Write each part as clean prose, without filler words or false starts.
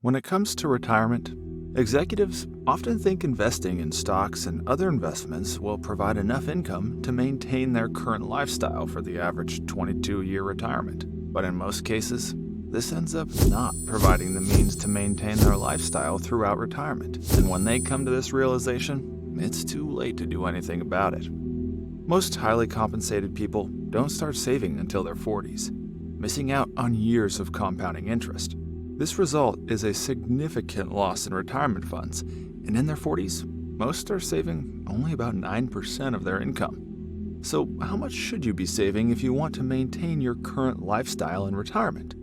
When it comes to retirement, executives often think investing in stocks and other investments will provide enough income to maintain their current lifestyle for the average 22-year retirement. But in most cases, this ends up not providing the means to maintain their lifestyle throughout retirement. And when they come to this realization, it's too late to do anything about it. Most highly compensated people don't start saving until their 40s, missing out on years of compounding interest. This result is a significant loss in retirement funds, and in their 40s, most are saving only about 9% of their income. So how much should you be saving if you want to maintain your current lifestyle in retirement?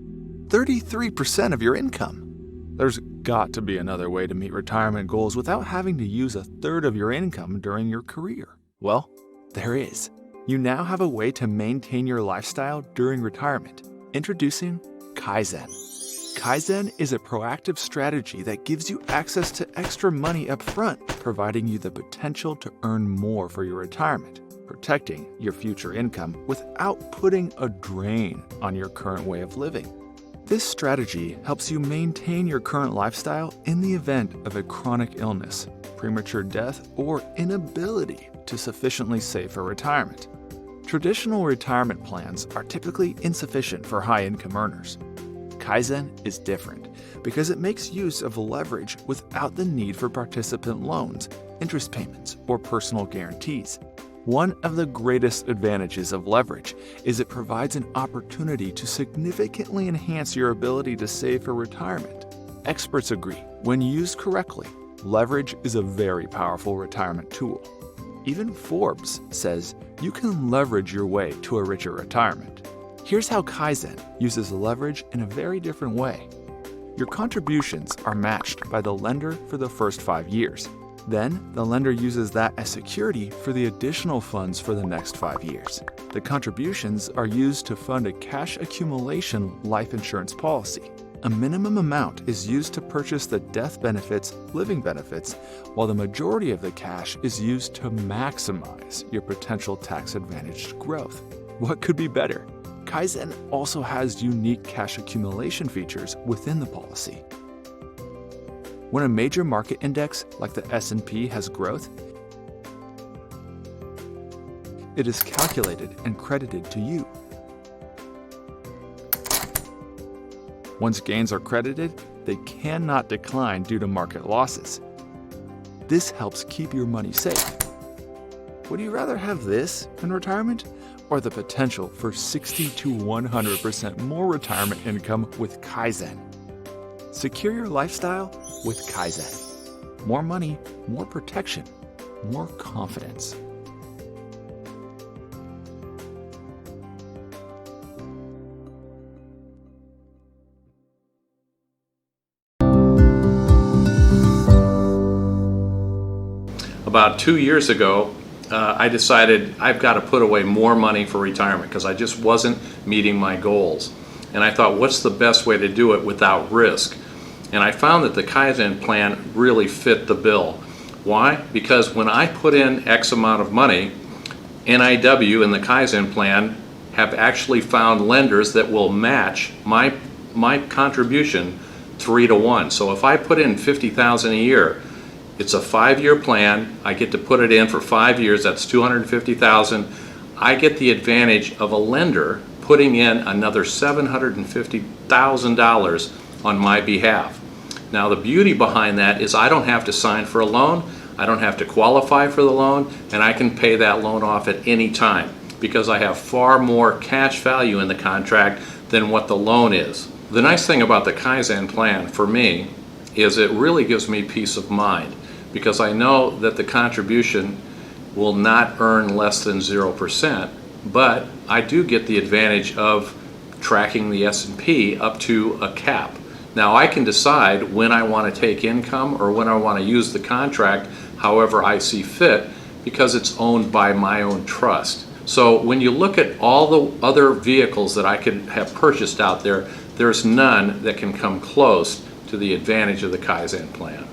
33% of your income! There's got to be another way to meet retirement goals without having to use a third of your income during your career. Well, there is. You now have a way to maintain your lifestyle during retirement. Introducing Kaizen. Kaizen is a proactive strategy that gives you access to extra money up front, providing you the potential to earn more for your retirement, protecting your future income without putting a drain on your current way of living. This strategy helps you maintain your current lifestyle in the event of a chronic illness, premature death, or inability to sufficiently save for retirement. Traditional retirement plans are typically insufficient for high-income earners. Kaizen is different because it makes use of leverage without the need for participant loans, interest payments, or personal guarantees. One of the greatest advantages of leverage is it provides an opportunity to significantly enhance your ability to save for retirement. Experts agree, when used correctly, leverage is a very powerful retirement tool. Even Forbes says you can leverage your way to a richer retirement. Here's how Kaizen uses leverage in a very different way. Your contributions are matched by the lender for the first 5 years. Then, the lender uses that as security for the additional funds for the next 5 years. The contributions are used to fund a cash accumulation life insurance policy. A minimum amount is used to purchase the death benefits, living benefits, while the majority of the cash is used to maximize your potential tax-advantaged growth. What could be better? Kaizen also has unique cash accumulation features within the policy. When a major market index like the S&P has growth, it is calculated and credited to you. Once gains are credited, they cannot decline due to market losses. This helps keep your money safe. Would you rather have this in retirement or the potential for 60 to 100% more retirement income with Kaizen? Secure your lifestyle with Kaizen. More money, more protection, more confidence. About 2 years ago, I decided I've got to put away more money for retirement because I just wasn't meeting my goals. And I thought, what's the best way to do it without risk? And I found that the Kaizen plan really fit the bill. Why? Because when I put in X amount of money, NIW and the Kaizen plan have actually found lenders that will match my contribution 3 to 1. So if I put in $50,000 a year, it's a 5-year plan. I get to put it in for 5 years. That's $250,000. I get the advantage of a lender putting in another $750,000 on my behalf. Now the beauty behind that is I don't have to sign for a loan. I don't have to qualify for the loan, and I can pay that loan off at any time because I have far more cash value in the contract than what the loan is. The nice thing about the Kaizen plan for me is it really gives me peace of mind, because I know that the contribution will not earn less than 0%, but I do get the advantage of tracking the S&P up to a cap. Now I can decide when I want to take income or when I want to use the contract however I see fit because it's owned by my own trust. So when you look at all the other vehicles that I could have purchased out there, there's none that can come close to the advantage of the Kaizen plan.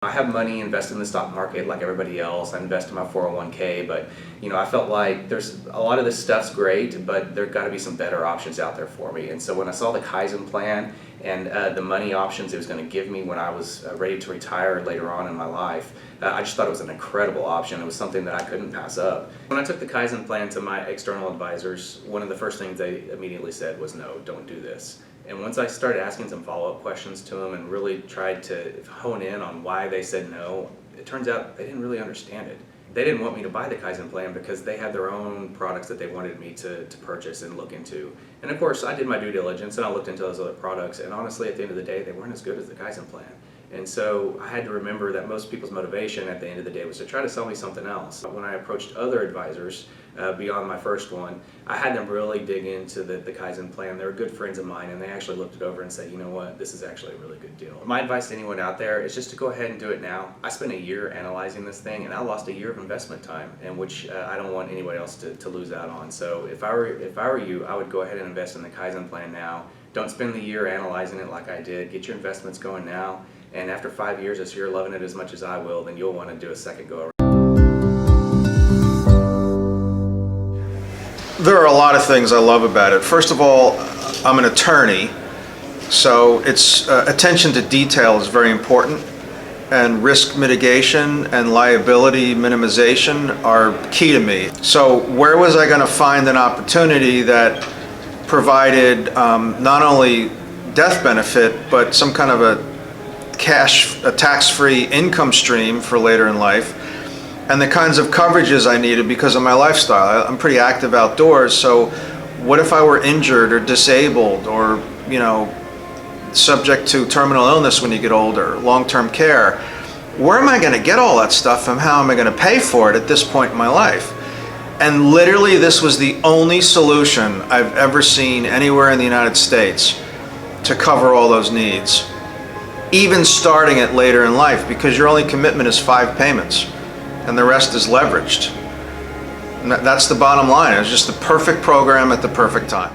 I have money money, invested in the stock market like everybody else. I invested in my 401k, but I felt like there's a lot of this stuff's great, but there got to be some better options out there for me. And so when I saw the Kaizen plan and the money options it was going to give me when I was ready to retire later on in my life, I just thought it was an incredible option. It was something that I couldn't pass up. When I took the Kaizen plan to my external advisors, one of the first things they immediately said was, no, don't do this. And once I started asking some follow-up questions to them and really tried to hone in on why they said no, it turns out they didn't really understand it. They didn't want me to buy the Kaizen plan because they had their own products that they wanted me to purchase and look into. And of course, I did my due diligence and I looked into those other products, and honestly, at the end of the day, they weren't as good as the Kaizen plan. And so I had to remember that most people's motivation at the end of the day was to try to sell me something else. When I approached other advisors beyond my first one, I had them really dig into the Kaizen plan. They were good friends of mine, and they actually looked it over and said, you know what, this is actually a really good deal. My advice to anyone out there is just to go ahead and do it now. I spent a year analyzing this thing, and I lost a year of investment time, and which I don't want anybody else to lose out on. So if I were you, I would go ahead and invest in the Kaizen plan now. Don't spend the year analyzing it like I did. Get your investments going now. And after 5 years, if you're loving it as much as I will, then you'll want to do a second go around. There are a lot of things I love about it. First of all, I'm an attorney, so it's attention to detail is very important, and risk mitigation and liability minimization are key to me. So where was I going to find an opportunity that provided not only death benefit, but some kind of a tax-free income stream for later in life, and the kinds of coverages I needed because of my lifestyle? I'm pretty active outdoors, so what if I were injured or disabled or, subject to terminal illness when you get older, long-term care? Where am I going to get all that stuff, and how am I going to pay for it at this point in my life? And literally, this was the only solution I've ever seen anywhere in the United States to cover all those needs, even starting it later in life, because your only commitment is 5 payments and the rest is leveraged. And that's the bottom line. It's just the perfect program at the perfect time.